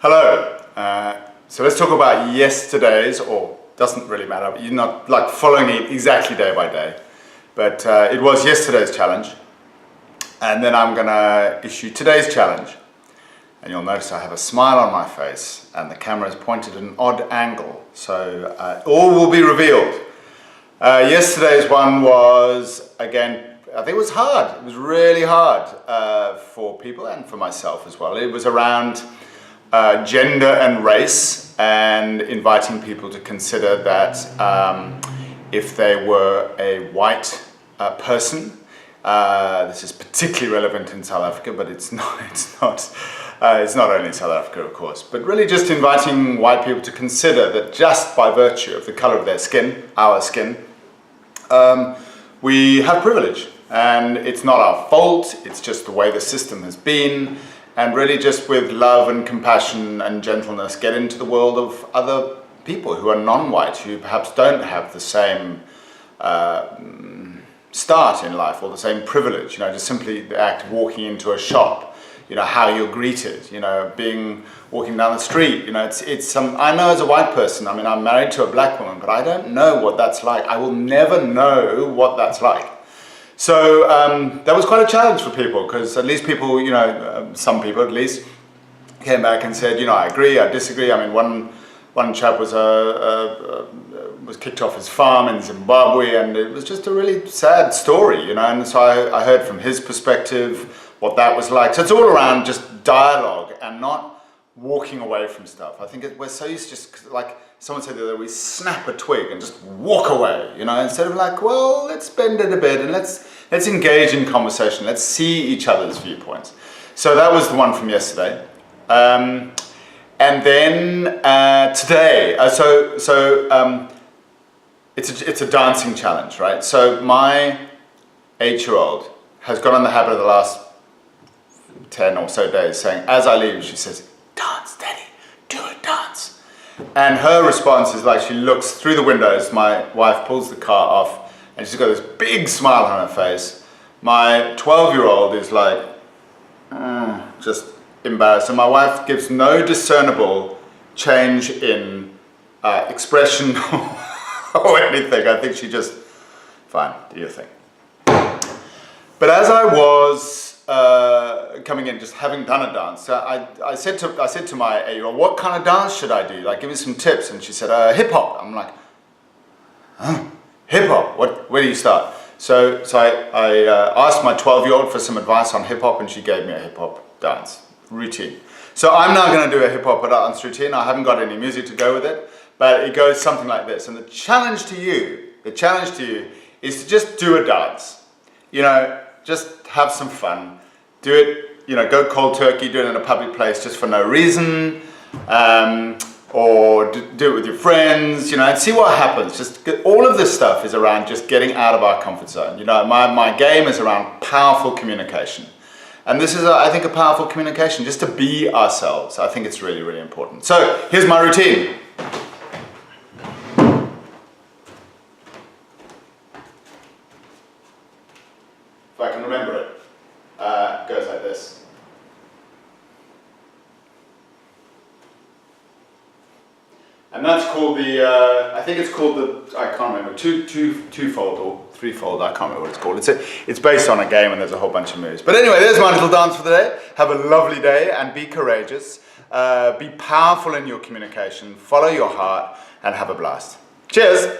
Hello. So let's talk about yesterday's, or doesn't really matter, but you're not like following it exactly day by day. But it was yesterday's challenge. And then I'm gonna issue today's challenge. And you'll notice I have a smile on my face and the camera is pointed at an odd angle. So all will be revealed. Yesterday's one was, again, I think it was hard. It was really hard for people and for myself as well. It was around gender and race, and inviting people to consider that if they were a white person, this is particularly relevant in South Africa, but it's not only in South Africa, of course, but really just inviting white people to consider that just by virtue of the color of their skin, our skin, we have privilege, and it's not our fault, it's just the way the system has been. And really just with love and compassion and gentleness get into the world of other people who are non-white, who perhaps don't have the same start in life or the same privilege. You know, just simply the act of walking into a shop, you know, how you're greeted, you know, walking down the street, you know, I know as a white person, I mean, I'm married to a black woman, but I don't know what that's like. I will never know what that's like. So that was quite a challenge for people, because at least people, you know, some people at least came back and said, you know, I agree, I disagree. I mean, one chap was kicked off his farm in Zimbabwe, and it was just a really sad story, you know. And so I heard from his perspective what that was like. So it's all around just dialogue and not walking away from stuff. I think we're so used to just, like someone said the other day, we snap a twig and just walk away, you know, instead of like, well, let's bend it a bit and let's engage in conversation. Let's see each other's viewpoints. So that was the one from yesterday. And then today, it's a dancing challenge, right? So my 8-year-old has got on the habit of the last 10 or so days saying, as I leave, she says, dance, Daddy, do a dance. And her response is like, she looks through the windows, my wife pulls the car off, and she's got this big smile on her face. My 12-year-old is like, just embarrassed. And my wife gives no discernible change in expression or anything. I think she just, fine, do your thing. But as I was coming in, just having done a dance, I said to my 8-year-old, what kind of dance should I do? Like, give me some tips. And she said, hip hop. I'm like, huh? Hip hop? Where do you start? So I asked my 12-year-old for some advice on hip hop, and she gave me a hip hop dance routine. So I'm now going to do a hip hop dance routine. I haven't got any music to go with it, but it goes something like this. And the challenge to you is to just do a dance. You know, just have some fun. Do it, you know, go cold turkey, do it in a public place just for no reason. Or do it with your friends, you know, and see what happens. Just all of this stuff is around just getting out of our comfort zone. You know, my game is around powerful communication. And this is, I think, a powerful communication, just to be ourselves. I think it's really, really important. So here's my routine. If I can remember it, it goes like this. And that's called I think it's called I can't remember, two-fold or threefold, I can't remember what it's called. It's based on a game, and there's a whole bunch of moves. But anyway, there's my little dance for the day. Have a lovely day and be courageous. Be powerful in your communication, follow your heart, and have a blast. Cheers!